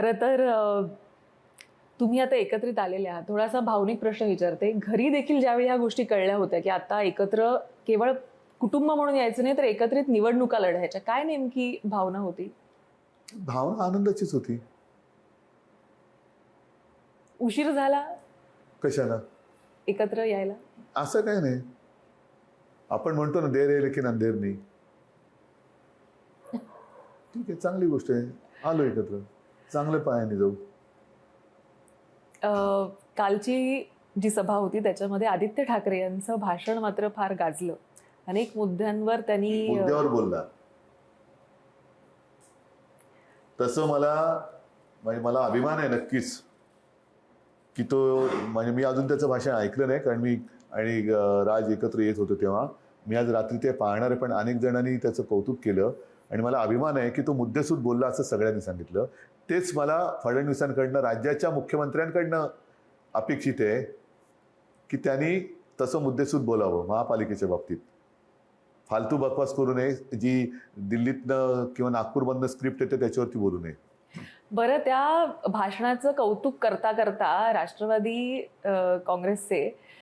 खरं तर तुम्ही आता एकत्रित आलेले आहात. थोडासा भावनिक प्रश्न विचारते. घरी देखील ज्यावेळी ह्या गोष्टी कळल्या होत्या, की आता एकत्र केवळ कुटुंब म्हणून यायचं नाही, तर एकत्रित निवडणुका लढायच्या. काय नेमकी भावना होती? भावना आनंदाचीच होती. उशीर झाला कशाला? एकत्र यायला? असं काही नाही. आपण म्हणतो ना, देर आहे लेकिन अंधेर नाही. ठीक आहे, चांगली गोष्ट आहे. आलो एकत्र. चांगल्या पायाने जाऊ. कालची जी सभा होती त्याच्यामध्ये आदित्य ठाकरे यांचं भाषण मात्र फार गाजलं. अनेक मुद्द्यांवर त्यांनी मुद्द्यावर बोलला. तसं म्हणजे मला अभिमान आहे नक्कीच, की तो म्हणजे मी अजून त्याचं भाषण ऐकलं नाही, कारण मी आणि राज एकत्र येत होतो तेव्हा. मी आज रात्री ते पाहणार आहे, पण अनेक जणांनी त्याचं कौतुक केलं आणि मला अभिमान आहे की तो मुद्देसूद बोलला असं सगळ्यांनी सांगितलं. तेच मला फडणवीसांकडनं, राज्याच्या मुख्यमंत्र्यांकडनं अपेक्षित आहे की त्यांनी तसं मुद्देसूद बोलावं महापालिकेच्या बाबतीत. फालतू बकवास करू नये, जी दिल्लीतनं किंवा नागपूरमधनं स्क्रिप्ट येते त्याच्यावरती बोलू नये. बरं, त्या भाषणाचं कौतुक करता करता राष्ट्रवादी काँग्रेसचे